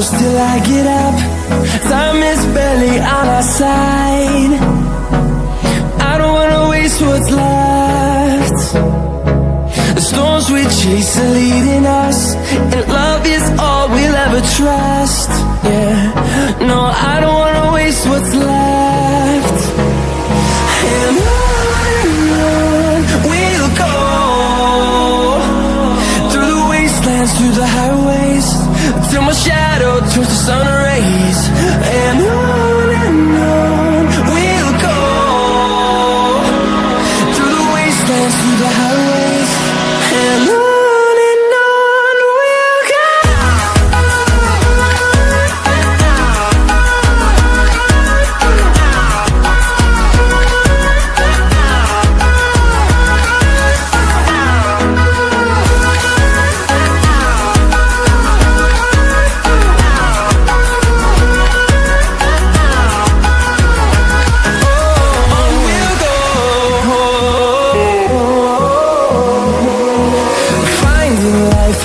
close till I get up. Time is barely on our side. I don't wanna waste what's left. The storms we chase are leading us, and love is all we'll ever trust. Yeah, no, I don't wanna waste what's left. And on we'll go, through the wastelands, through the highways, till my shadow turns to sun rays. And on we'll go, through the wastelands, through the highways, and on we'll go.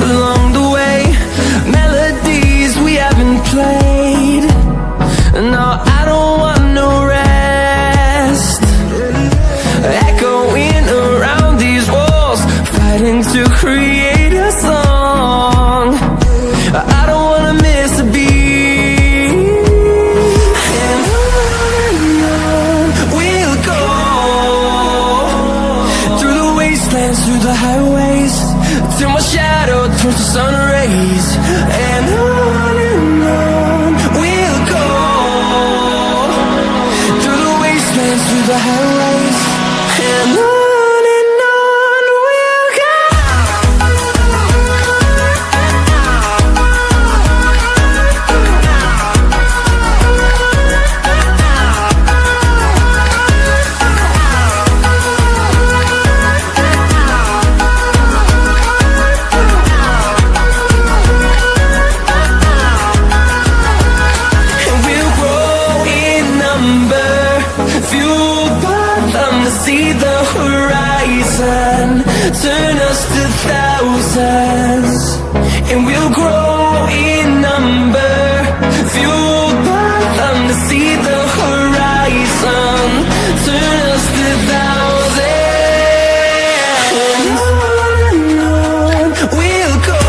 Along the way, melodies we haven't played. No, I don't want no rest. Echoing around these walls, fighting to create a song. I don't wanna miss a beat. And on we'll go, through the wastelands, through the highways, till my shadow turns to sun rays. And on we'll go, through the wastelands, through the highways, and on we'll go. See the horizon, turn us to thousands, and we'll grow in number. Fueled by them to see the horizon, turn us to thousands. And on we'll go,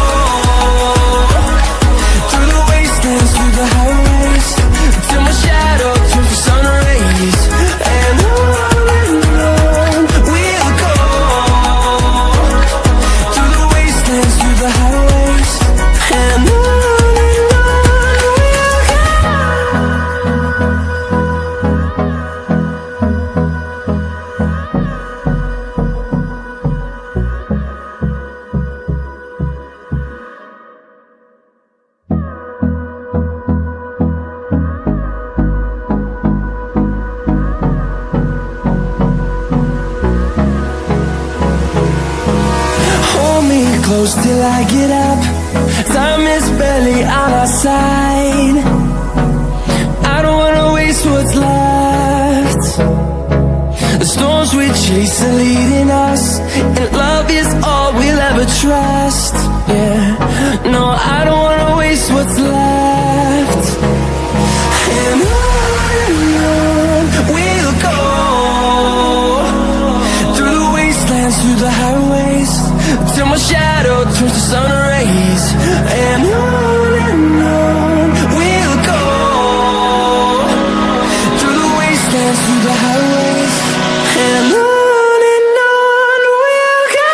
through the wastelands, through the highways, till my shadow turns to sun rays. And close till I get up. Time is barely on our side. I don't wanna waste what's left. The storms we chase are leading us, and love is all we'll ever trust. Yeah, no, I don't wanna waste what's left. And on we'll go, through the wastelands, through the highways, till my shadow turns to sun rays. And on we'll go, through the wastelands, through the highways, and on we'll go.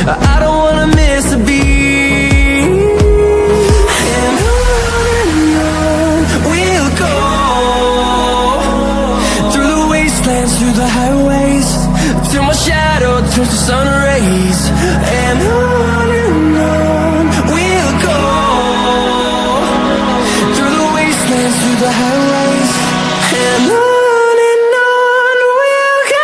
I don't wanna miss a beat. And turns to sun rays, and on we'll go, through the wastelands, through the highways, and on we'll go.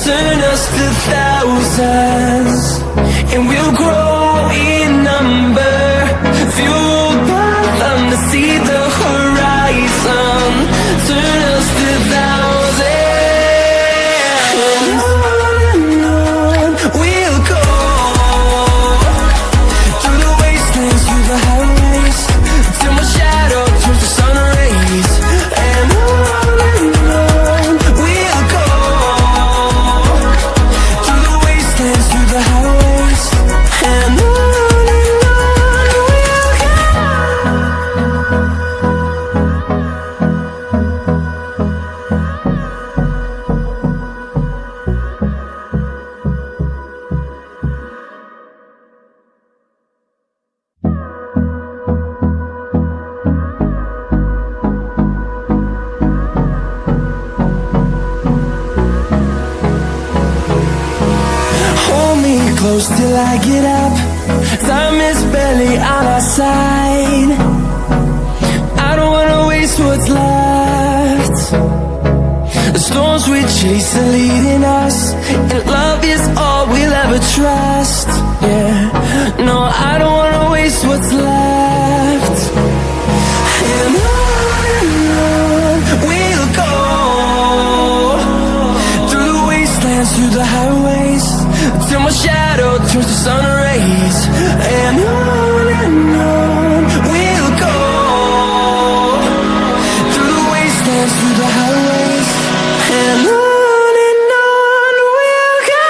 Turn us to thousands, and we'll grow in number, fueled by them to see the horizon. Turn us to thousands, and on we'll go, through the wastelands, through the highways, till my shadow turns to sun rays, and on we'll go, through the highways, and on we'll go. Hold me close till I get up. Time is barely on our side. I don't wanna waste what's left. The storms we chase are leading us, and love is all we'll ever trust. Yeah, no, I don't wanna waste what's left. And on we'll go, through the wastelands, through the highways, till my shadow turns to sun rays, and on we'll go, through the wastelands, through the highways, and on we'll go.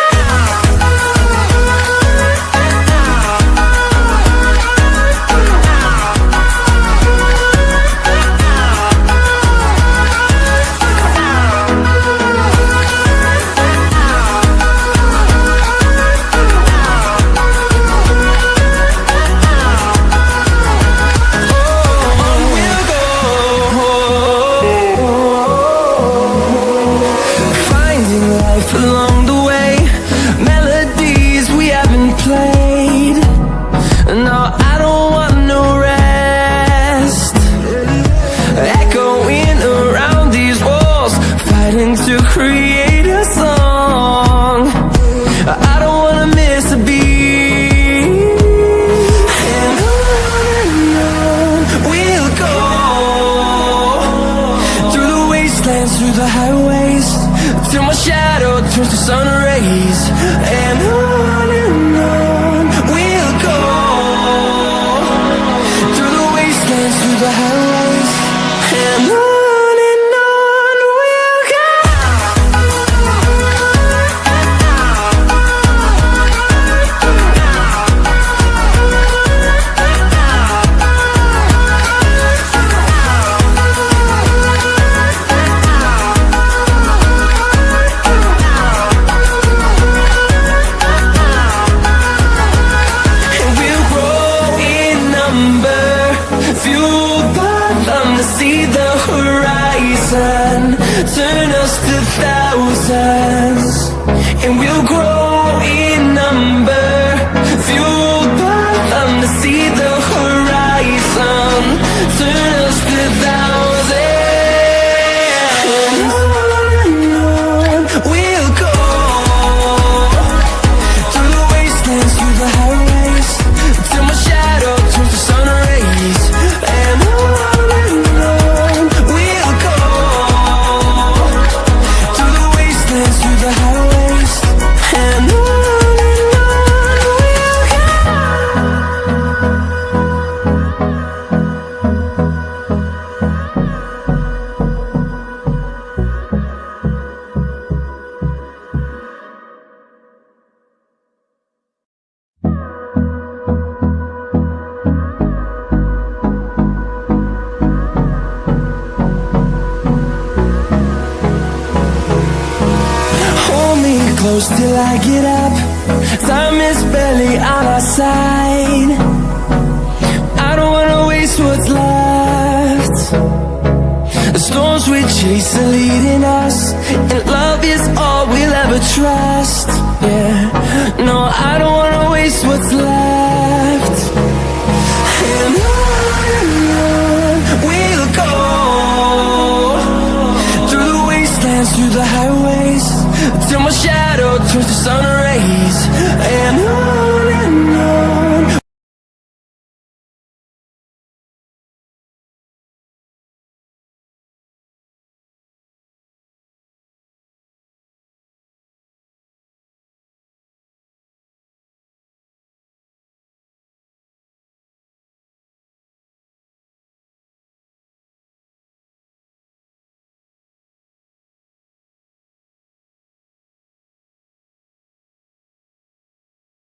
Along the way, melodies we haven't played. No, I don't want no rest. Echoing around these walls, fighting to create a song. I don't wanna miss a beat. And on we'll go, through the wastelands, through the highways, till my shadow turns to sun rays, and on we'll go, through the wastelands, through the highways, and on we'll go. Turn us to thousands, and we'll grow in number, fueled by them to see the horizon. Turn us to thousands, and on we'll go, through the wastelands, through the highways, till my shadow turns to sun rays, and on we'll go, through the highways, and close till I get up. Time is barely on our side. I don't wanna waste what's left. The storms we chase are leading us, and love is all we'll ever trust. Yeah, no, I don't wanna waste what's left. And on we'll go, through the wastelands, through the highways, till my shadow turns to sun rays. And on